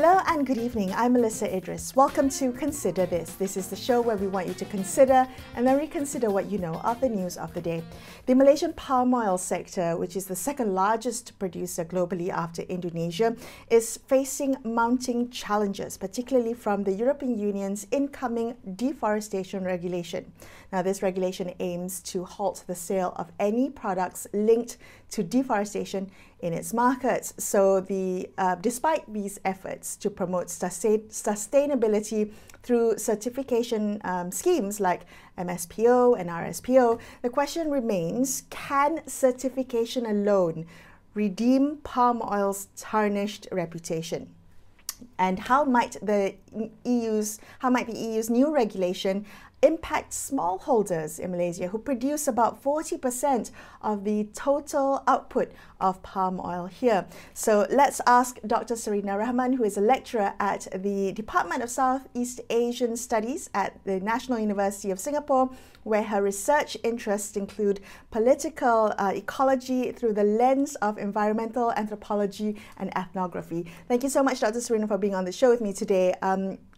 Hello and good evening. I'm Melisa Idris. Welcome to Consider This. This is the show where we want you to consider and then reconsider what you know of the news of the day. The Malaysian palm oil sector, which is the second largest producer globally after Indonesia, is facing mounting challenges, particularly from the European Union's incoming Deforestation Regulation. Now, this regulation aims to halt the sale of any products linked to deforestation in its markets. So, despite these efforts to promote sustainability through certification schemes like MSPO and RSPO, the question remains: can certification alone redeem palm oil's tarnished reputation? And how might the EU's new regulation impact smallholders in Malaysia, who produce about 40% of the total output of palm oil here? So let's ask Dr Serina Rahman, who is a lecturer at the Department of Southeast Asian Studies at the National University of Singapore, where her research interests include political ecology through the lens of environmental anthropology and ethnography. Thank you so much, Dr Serina, for being on the show with me today.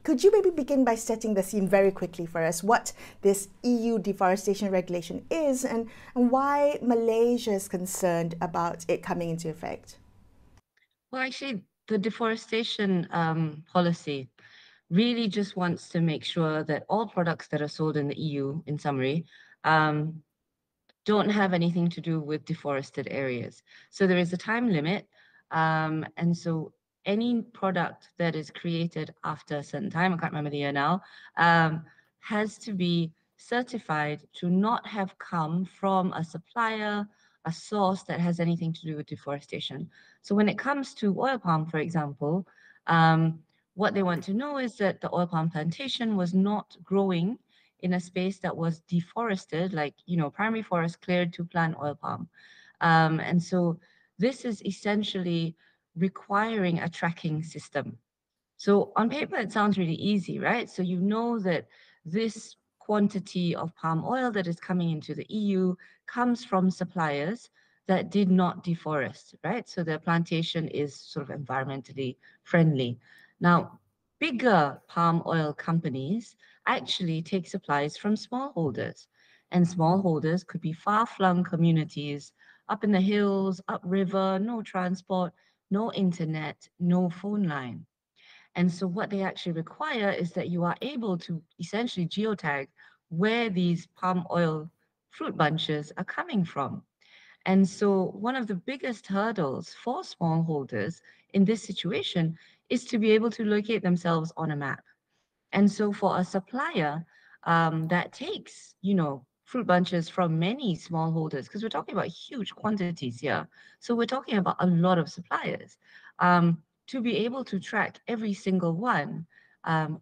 Could you maybe begin by setting the scene very quickly for us, what this EU deforestation regulation is and why Malaysia is concerned about it coming into effect? Well, actually, the deforestation policy really just wants to make sure that all products that are sold in the EU, in summary, don't have anything to do with deforested areas. So there is a time limit, and so any product that is created after a certain time, I can't remember the year now, has to be certified to not have come from a supplier, a source that has anything to do with deforestation. So when it comes to oil palm, for example, what they want to know is that the oil palm plantation was not growing in a space that was deforested, like, primary forest cleared to plant oil palm. And so this is essentially requiring a tracking system. So on paper, it sounds really easy, right? So you know that this quantity of palm oil that is coming into the EU comes from suppliers that did not deforest, right? So their plantation is sort of environmentally friendly. Now, bigger palm oil companies actually take supplies from smallholders, and smallholders could be far-flung communities up in the hills, upriver, no transport, no internet, no phone line. And so what they actually require is that you are able to essentially geotag where these palm oil fruit bunches are coming from. And so one of the biggest hurdles for smallholders in this situation is to be able to locate themselves on a map. And so for a supplier that takes, fruit bunches from many smallholders, because we're talking about huge quantities here. So we're talking about a lot of suppliers. To be able to track every single one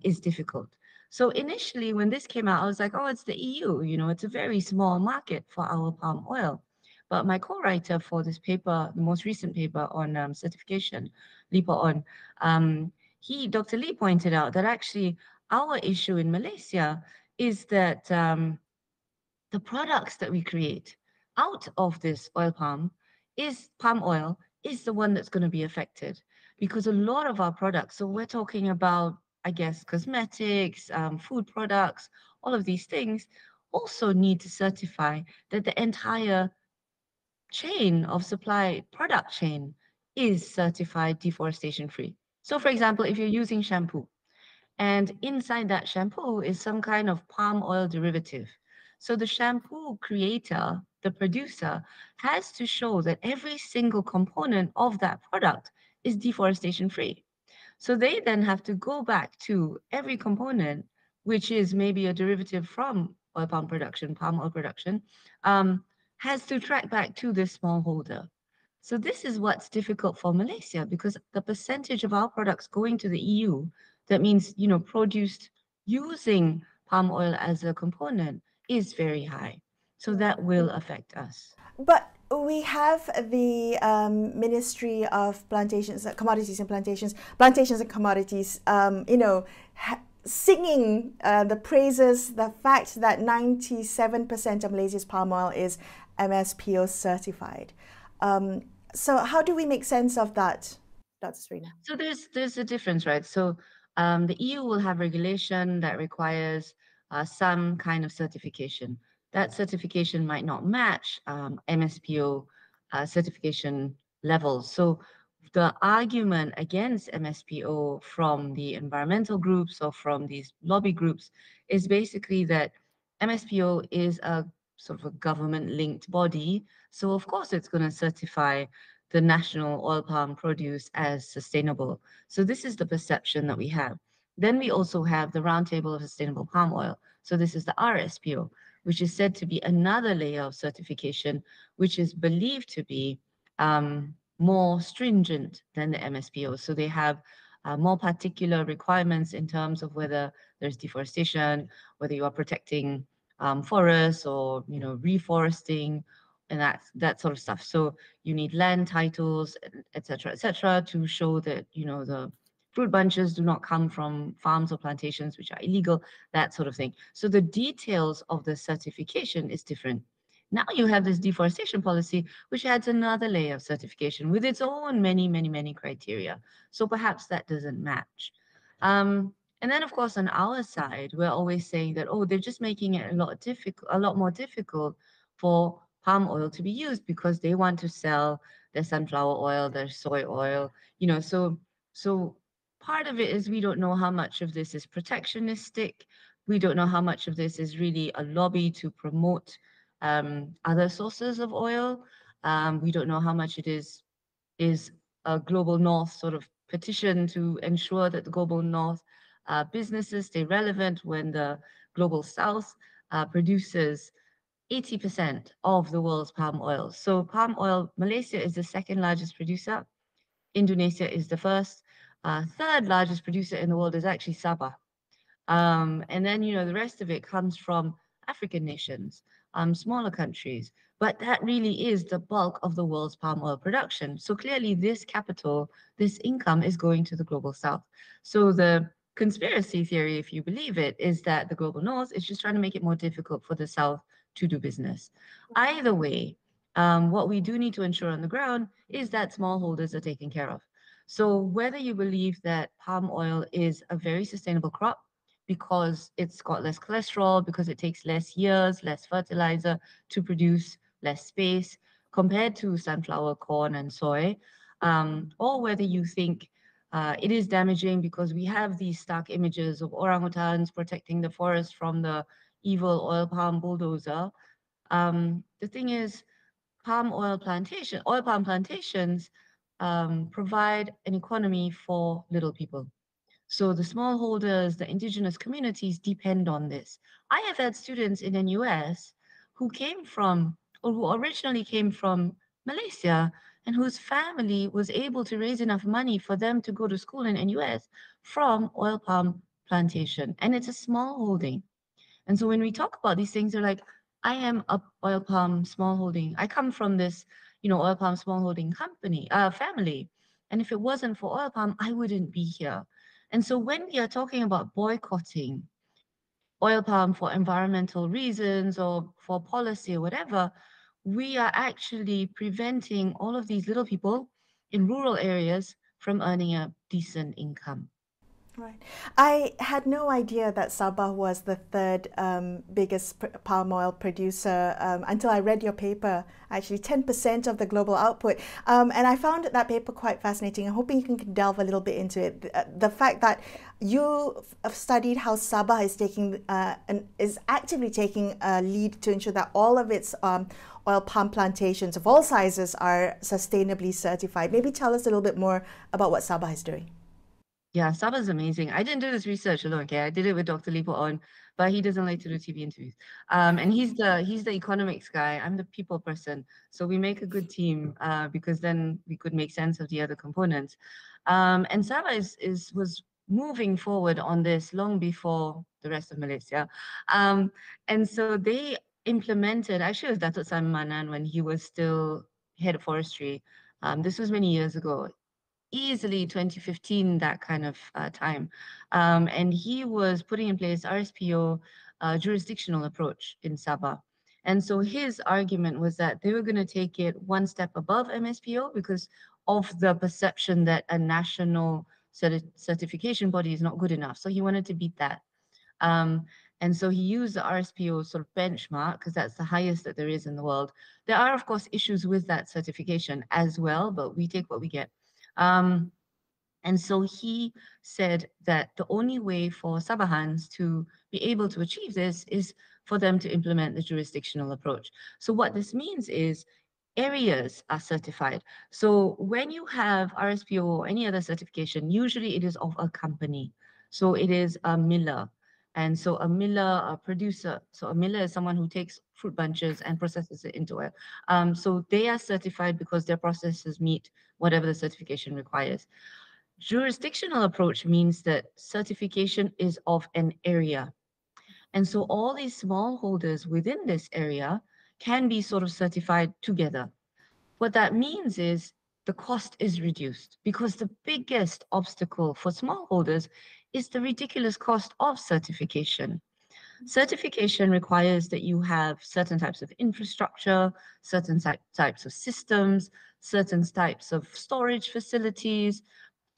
is difficult. So initially, when this came out, I was like, oh, it's the EU, it's a very small market for our palm oil. But my co-writer for this paper, the most recent paper on certification, Lipa on, Dr. Lee pointed out that actually our issue in Malaysia is that the products that we create out of this palm oil is the one that's going to be affected, because a lot of our products, so we're talking about, I guess, cosmetics, food products, all of these things also need to certify that the entire chain of supply, product chain, is certified deforestation free. So for example, if you're using shampoo, and inside that shampoo is some kind of palm oil derivative. So the shampoo creator, the producer, has to show that every single component of that product is deforestation free. So they then have to go back to every component, which is maybe a derivative from oil palm production, palm oil production, has to track back to this smallholder. So this is what's difficult for Malaysia, because the percentage of our products going to the EU, that means, produced using palm oil as a component, is very high. So that will affect us. But we have the Ministry of Plantations, Commodities and Plantations and Commodities, singing the praises, the fact that 97% of Malaysia's palm oil is MSPO certified. So how do we make sense of that? Dr. Serina? So there's a difference, right? So the EU will have regulation that requires some kind of certification. That certification might not match MSPO certification levels. So the argument against MSPO from the environmental groups or from these lobby groups is basically that MSPO is a sort of a government-linked body. So of course it's going to certify the national oil palm produce as sustainable. So this is the perception that we have. Then we also have the Roundtable of Sustainable Palm Oil. So this is the RSPO, which is said to be another layer of certification, which is believed to be more stringent than the MSPO. So they have more particular requirements in terms of whether there's deforestation, whether you are protecting forests or reforesting, and that sort of stuff. So you need land titles, et cetera, to show that the fruit bunches do not come from farms or plantations which are illegal, that sort of thing. So the details of the certification is different. Now you have this deforestation policy, which adds another layer of certification with its own many criteria. So perhaps that doesn't match. And then, of course, on our side, we're always saying that, oh, they're just making it a lot more difficult for palm oil to be used because they want to sell their sunflower oil, their soy oil, so part of it is we don't know how much of this is protectionistic. We don't know how much of this is really a lobby to promote other sources of oil. We don't know how much it is a global north sort of petition to ensure that the global north businesses stay relevant when the global south produces 80% of the world's palm oil. So palm oil, Malaysia is the second largest producer. Indonesia is the first. Third largest producer in the world is actually Sabah. And then, the rest of it comes from African nations, smaller countries. But that really is the bulk of the world's palm oil production. So clearly, this capital, this income is going to the global south. So the conspiracy theory, if you believe it, is that the global north is just trying to make it more difficult for the south to do business. Either way, what we do need to ensure on the ground is that smallholders are taken care of. So whether you believe that palm oil is a very sustainable crop, because it's got less cholesterol, because it takes less years, less fertilizer to produce, less space compared to sunflower, corn, and soy, or whether you think it is damaging because we have these stark images of orangutans protecting the forest from the evil oil palm bulldozer. The thing is, oil palm plantations provide an economy for little people. So the smallholders, the indigenous communities depend on this. I have had students in the US who came from, or who originally came from Malaysia, and whose family was able to raise enough money for them to go to school in the US from oil palm plantation. And it's a small holding. And so when we talk about these things, they're like, I am a oil palm smallholding. I come from this, oil palm smallholding family. And if it wasn't for oil palm, I wouldn't be here. And so when we are talking about boycotting oil palm for environmental reasons or for policy or whatever, we are actually preventing all of these little people in rural areas from earning a decent income. Right. I had no idea that Sabah was the third biggest palm oil producer until I read your paper, actually 10% of the global output. And I found that paper quite fascinating. I'm hoping you can delve a little bit into it. The fact that you have studied how Sabah is is actively taking a lead to ensure that all of its oil palm plantations of all sizes are sustainably certified. Maybe tell us a little bit more about what Sabah is doing. Yeah, Saba's amazing. I didn't do this research alone, okay? I did it with Dr. Lipo on, but he doesn't like to do TV interviews. And he's the economics guy. I'm the people person. So we make a good team because then we could make sense of the other components. And Sabah was moving forward on this long before the rest of Malaysia. And so they implemented, actually it was Datuk Manan when he was still head of forestry. This was many years ago, easily 2015, that kind of time. And he was putting in place RSPO jurisdictional approach in Sabah. And so his argument was that they were going to take it one step above MSPO because of the perception that a national certification body is not good enough. So he wanted to beat that. And so he used the RSPO sort of benchmark because that's the highest that there is in the world. There are, of course, issues with that certification as well, but we take what we get. And so he said that the only way for Sabahans to be able to achieve this is for them to implement the jurisdictional approach. So what this means is areas are certified. So when you have RSPO or any other certification, usually it is of a company. So it is a miller. And so a miller, a producer. So a miller is someone who takes fruit bunches and processes it into oil. So they are certified because their processes meet whatever the certification requires. Jurisdictional approach means that certification is of an area. And so all these smallholders within this area can be sort of certified together. What that means is the cost is reduced because the biggest obstacle for smallholders is the ridiculous cost of certification. Certification requires that you have certain types of infrastructure, certain types of systems, certain types of storage facilities.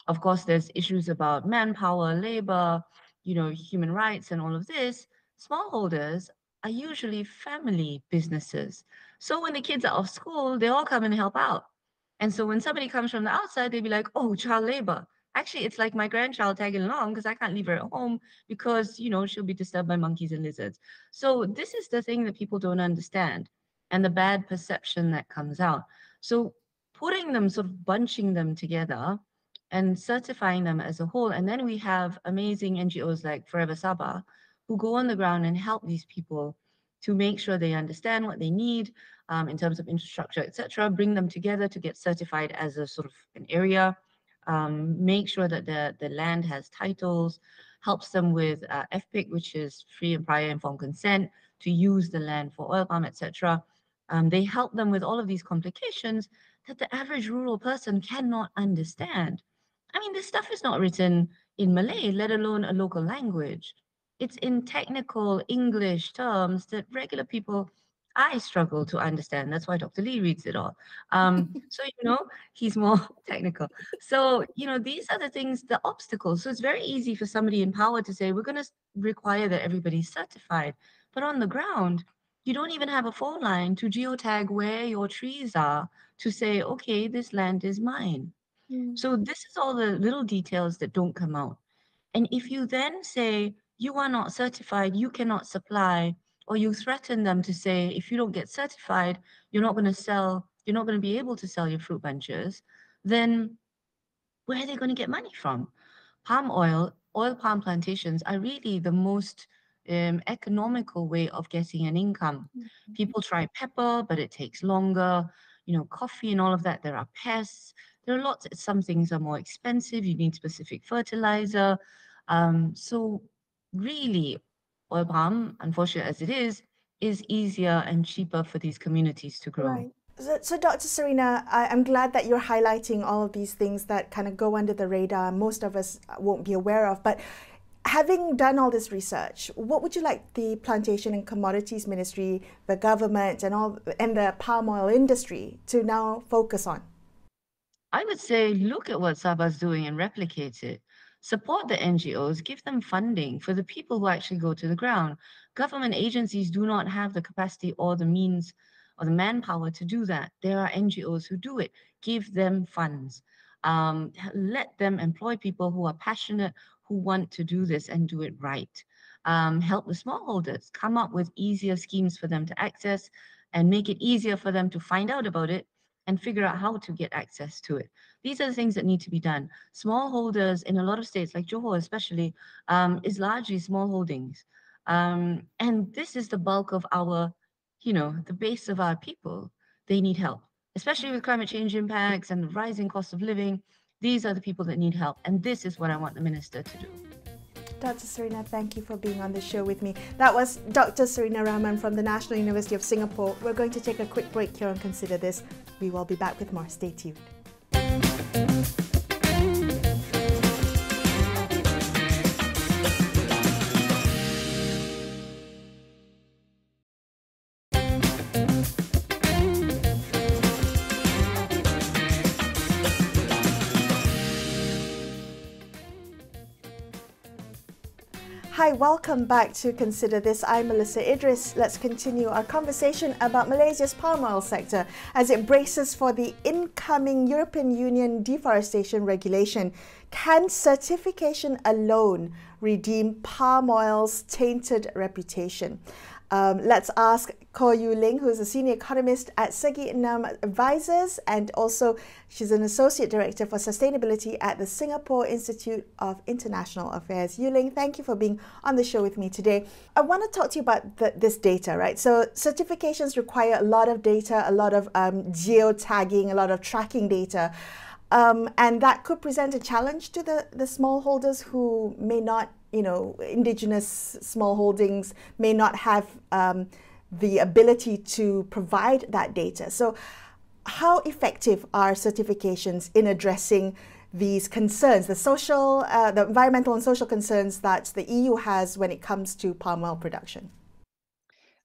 Of course, there's issues about manpower, labor, human rights and all of this. Smallholders are usually family businesses. So when the kids are off school, they all come and help out. And so when somebody comes from the outside, they'd be like, oh, child labor. Actually, it's like my grandchild tagging along because I can't leave her at home because, she'll be disturbed by monkeys and lizards. So this is the thing that people don't understand and the bad perception that comes out. So putting them, sort of bunching them together and certifying them as a whole. And then we have amazing NGOs like Forever Sabah who go on the ground and help these people to make sure they understand what they need in terms of infrastructure, etc., bring them together to get certified as a sort of an area, make sure that the land has titles, helps them with FPIC, which is free and prior informed consent, to use the land for oil palm, etc. They help them with all of these complications that the average rural person cannot understand. I mean, this stuff is not written in Malay, let alone a local language. It's in technical English terms that regular people, I struggle to understand. That's why Dr. Lee reads it all. So, he's more technical. So, these are the things, the obstacles. So it's very easy for somebody in power to say, we're going to require that everybody's certified. But on the ground, you don't even have a phone line to geotag where your trees are to say, okay, this land is mine. So this is all the little details that don't come out. And if you then say, you are not certified, you cannot supply, or you threaten them to say, if you don't get certified, you're not going to be able to sell your fruit bunches, then where are they going to get money from? Palm oil palm plantations are really the most economical way of getting an income. People try pepper, but it takes longer. Coffee and all of that, there are pests. There are lots, some things are more expensive. You need specific fertilizer. So really, oil palm, unfortunate as it is easier and cheaper for these communities to grow. Right. So Dr. Serina, I'm glad that you're highlighting all of these things that kind of go under the radar, most of us won't be aware of. But having done all this research, what would you like the Plantation and Commodities Ministry, the government, and the palm oil industry to now focus on? I would say look at what Sabah's doing and replicate it. Support the NGOs, give them funding for the people who actually go to the ground. Government agencies do not have the capacity or the means or the manpower to do that. There are NGOs who do it. Give them funds. Let them employ people who are passionate, who want to do this and do it right. Help the smallholders, come up with easier schemes for them to access and make it easier for them to find out about it and figure out how to get access to it. These are the things that need to be done. Smallholders in a lot of states, like Johor especially, is largely small holdings. And this is the bulk of our, the base of our people. They need help, especially with climate change impacts and the rising cost of living. These are the people that need help. And this is what I want the minister to do. Dr. Serina, thank you for being on the show with me. That was Dr. Serina Rahman from the National University of Singapore. We're going to take a quick break here and consider this. We will be back with more. Stay tuned. Hi, welcome back to Consider This. I'm Melisa Idris. Let's continue our conversation about Malaysia's palm oil sector as it braces for the incoming European Union Deforestation Regulation. Can certification alone redeem palm oil's tainted reputation? Let's ask Khor Yu Leng, who is a senior economist at Segi Enam Advisors, and also she's an associate director for sustainability at the Singapore Institute of International Affairs. Yu Leng, thank you for being on the show with me today. I want to talk to you about this data, right? So certifications require a lot of data, a lot of geotagging, a lot of tracking data. And that could present a challenge to the smallholders who may not, indigenous smallholdings may not have the ability to provide that data. So how effective are certifications in addressing these concerns, the environmental and social concerns that the EU has when it comes to palm oil production?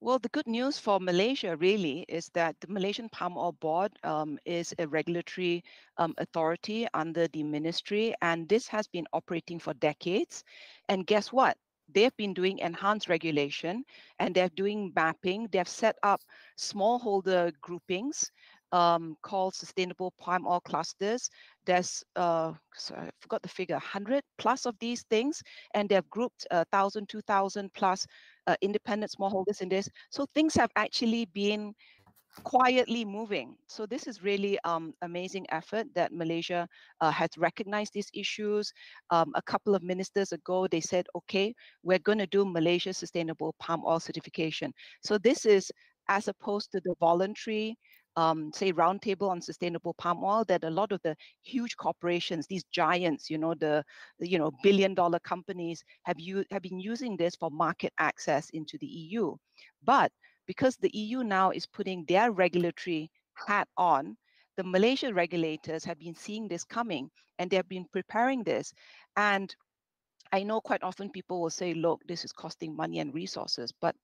Well, the good news for Malaysia really is that the Malaysian Palm Oil Board is a regulatory authority under the ministry, and this has been operating for decades. And guess what? They've been doing enhanced regulation, and they're doing mapping. They've set up smallholder groupings called sustainable palm oil clusters. There's, sorry, I forgot the figure, 100 plus of these things, and they've grouped 1,000, 2,000 plus independent smallholders in this. So things have actually been quietly moving. So this is really amazing effort that Malaysia has recognized these issues. A couple of ministers ago, they said, okay, we're going to do Malaysia Sustainable Palm Oil Certification. So this is as opposed to the voluntary say roundtable on sustainable palm oil that a lot of the huge corporations, these giants, the billion-dollar companies have been using this for market access into the EU. But because the EU now is putting their regulatory hat on, the Malaysian regulators have been seeing this coming and they have been preparing this. And I know quite often people will say, look, this is costing money and resources, but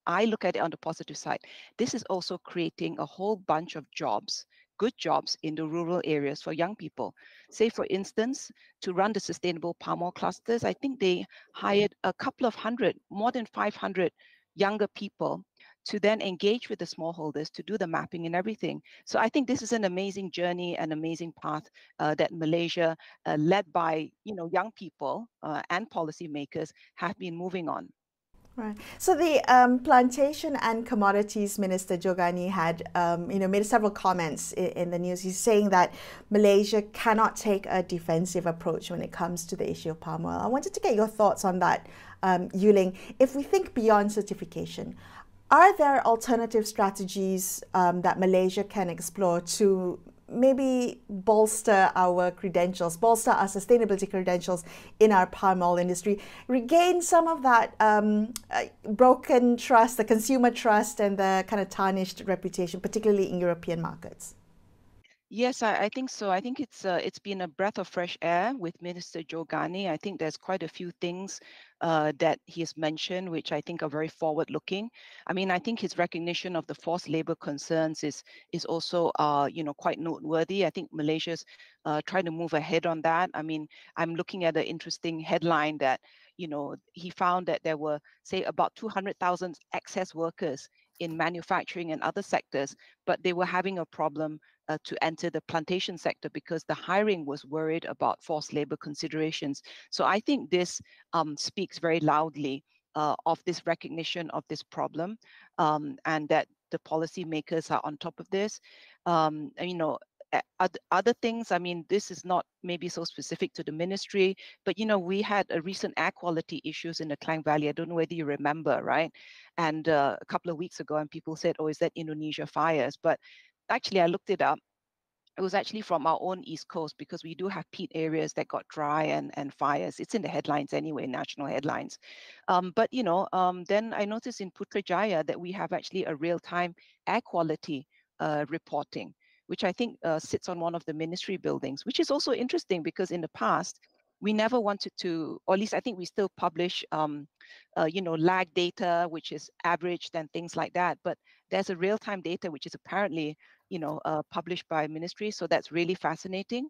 I look at it on the positive side. This is also creating a whole bunch of jobs, good jobs in the rural areas for young people. Say, for instance, to run the sustainable palm oil clusters, I think they hired a couple of hundred, more than 500 younger people to then engage with the smallholders to do the mapping and everything. So I think this is an amazing journey, an amazing path that Malaysia, led by young people and policymakers, have been moving on. Right. So the Plantation and Commodities Minister Jogani had, made several comments in the news. He's saying that Malaysia cannot take a defensive approach when it comes to the issue of palm oil. I wanted to get your thoughts on that, Yu Leng. If we think beyond certification, are there alternative strategies that Malaysia can explore to maybe bolster our credentials, bolster our sustainability credentials in our palm oil industry, regain some of that broken trust, the consumer trust, and the kind of tarnished reputation, particularly in European markets? Yes, I think so. I think it's been a breath of fresh air with Minister Jogani. I think there's quite a few things that he has mentioned, which I think are very forward-looking. I mean, I think his recognition of the forced labor concerns is also quite noteworthy. I think Malaysia's trying to move ahead on that. I mean, I'm looking at an interesting headline that he found that there were, say, about 200,000 excess workers in manufacturing and other sectors, but they were having a problem to enter the plantation sector because the hiring was worried about forced labor considerations. So I think this speaks very loudly of this recognition of this problem, and that the policymakers are on top of this. Other things, I mean, this is not maybe so specific to the ministry, but we had a recent air quality issues in the Klang Valley. I don't know whether you remember, right? And a couple of weeks ago, and people said, oh, is that Indonesia fires? But actually, I looked it up. It was actually from our own East Coast because we do have peat areas that got dry and fires. It's in the headlines anyway, national headlines. But then I noticed in Putrajaya that we have actually a real-time air quality reporting, which I think sits on one of the ministry buildings, which is also interesting because in the past, we never wanted to, or at least I think we still publish lag data, which is averaged and things like that. But there's a real-time data, which is apparently, published by ministry. So that's really fascinating.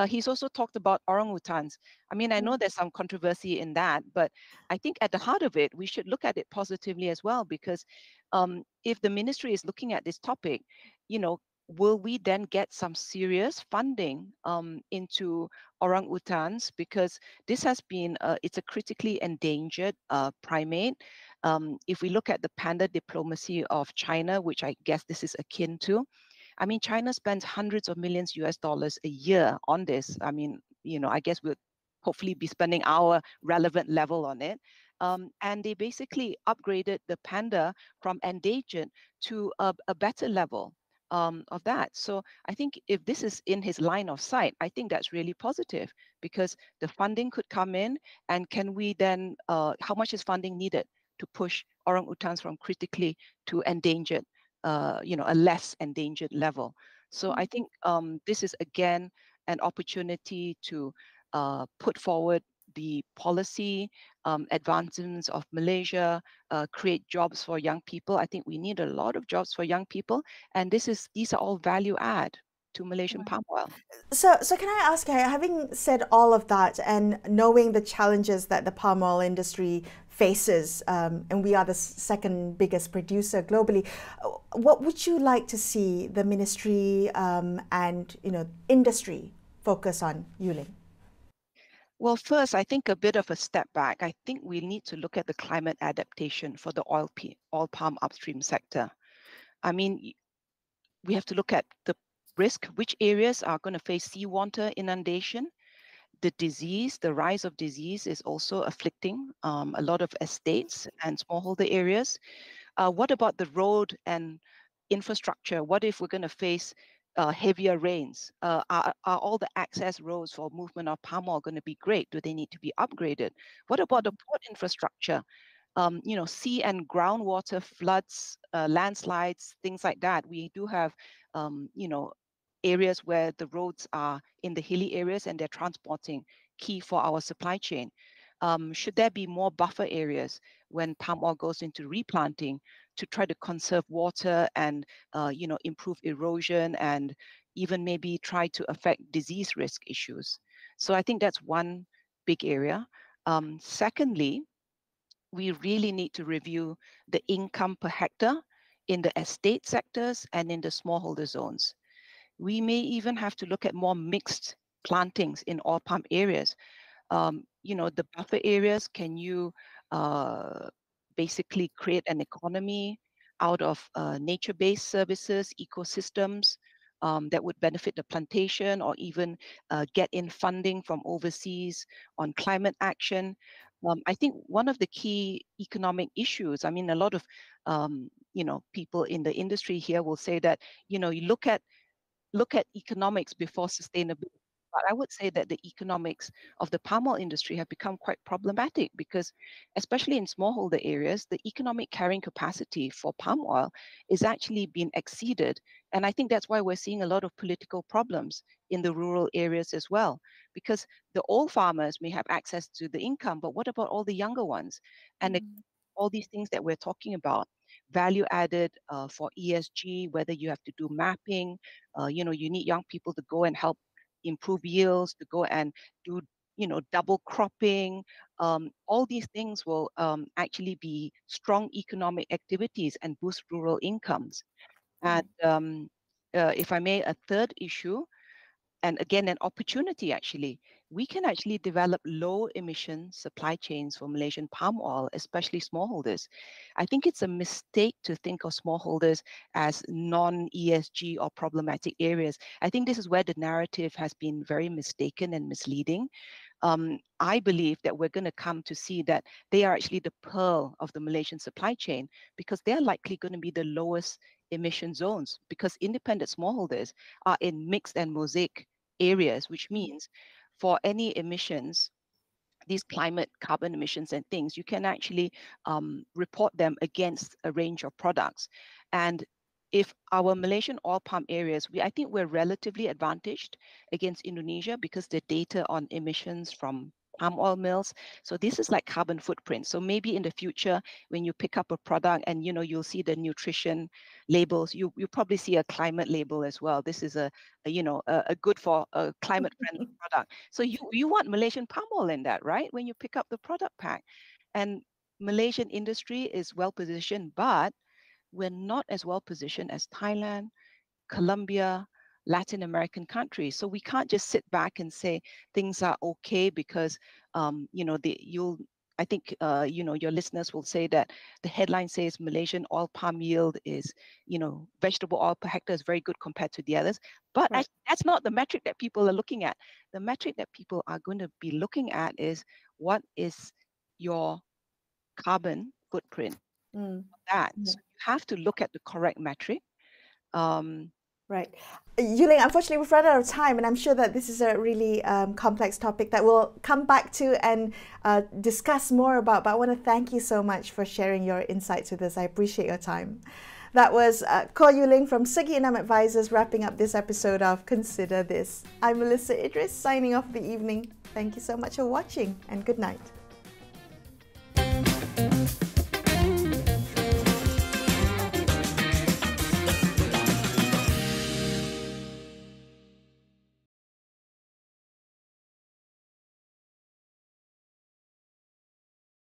He's also talked about orangutans. I mean, I know there's some controversy in that, but I think at the heart of it, we should look at it positively as well, because if the ministry is looking at this topic, will we then get some serious funding into orangutans? Because this has been, it's a critically endangered primate. If we look at the panda diplomacy of China, which I guess this is akin to, I mean, China spends hundreds of millions US dollars a year on this. I mean, I guess we'll hopefully be spending our relevant level on it. And they basically upgraded the panda from endangered to a better level of that. So I think if this is in his line of sight, I think that's really positive, because the funding could come in, and can we then, how much is funding needed to push orangutans from critically to endangered, a less endangered level? So I think this is again an opportunity to put forward the policy advancements of Malaysia, create jobs for young people. I think we need a lot of jobs for young people, and these are all value add to Malaysian palm oil. So can I ask, having said all of that and knowing the challenges that the palm oil industry faces, and we are the second biggest producer globally, what would you like to see the ministry and industry focus on, Yu Leng? Well, first, I think a bit of a step back. I think we need to look at the climate adaptation for the oil palm upstream sector. I mean, we have to look at the risk, which areas are going to face seawater inundation. The disease, the rise of disease is also afflicting a lot of estates and smallholder areas. What about the road and infrastructure? What if we're going to face heavier rains? Are all the access roads for movement of palm oil going to be great? Do they need to be upgraded? What about the port infrastructure? Sea and groundwater floods, landslides, things like that. We do have, areas where the roads are in the hilly areas and they're transporting, key for our supply chain. Should there be more buffer areas when palm oil goes into replanting to try to conserve water and, improve erosion and even maybe try to affect disease risk issues? So I think that's one big area. Secondly, we really need to review the income per hectare in the estate sectors and in the smallholder zones. We may even have to look at more mixed plantings in oil palm areas. The buffer areas, can you basically create an economy out of nature-based services, ecosystems that would benefit the plantation, or even get in funding from overseas on climate action? I think one of the key economic issues, I mean, a lot of, people in the industry here will say that, you look at economics before sustainability. But I would say that the economics of the palm oil industry have become quite problematic, because especially in smallholder areas, the economic carrying capacity for palm oil is actually being exceeded. And I think that's why we're seeing a lot of political problems in the rural areas as well, because the old farmers may have access to the income, but what about all the younger ones? And all these things that we're talking about, value added for ESG, whether you have to do mapping, you need young people to go and help improve yields, to go and do, double cropping. All these things will actually be strong economic activities and boost rural incomes. And if I may, a third issue, and again, an opportunity actually, we can actually develop low emission supply chains for Malaysian palm oil, especially smallholders. I think it's a mistake to think of smallholders as non-ESG or problematic areas. I think this is where the narrative has been very mistaken and misleading. I believe that we're going to come to see that they are actually the pearl of the Malaysian supply chain, because they're likely going to be the lowest emission zones, because independent smallholders are in mixed and mosaic areas, which means for any emissions, these climate carbon emissions and things, you can actually report them against a range of products. And if our Malaysian oil palm areas, I think we're relatively advantaged against Indonesia, because the data on emissions from palm oil mills. So this is like carbon footprint. So maybe in the future, when you pick up a product and you'll see the nutrition labels, you probably see a climate label as well. This is a good for a climate friendly product. So you want Malaysian palm oil in that, right? When you pick up the product pack. And Malaysian industry is well positioned, but we're not as well positioned as Thailand, Colombia, Latin American countries. So we can't just sit back and say things are okay because I think your listeners will say that the headline says Malaysian oil palm yield is, vegetable oil per hectare is very good compared to the others. But Right. that's not the metric that people are looking at. The metric that people are going to be looking at is what is your carbon footprint. That. So you have to look at the correct metric. Right. Yu Leng, unfortunately, we've run out of time, and I'm sure that this is a really complex topic that we'll come back to and discuss more about. But I want to thank you so much for sharing your insights with us. I appreciate your time. That was Khor Yu Leng from Segi Enam Advisors wrapping up this episode of Consider This. I'm Melisa Idris, signing off for the evening. Thank you so much for watching, and good night.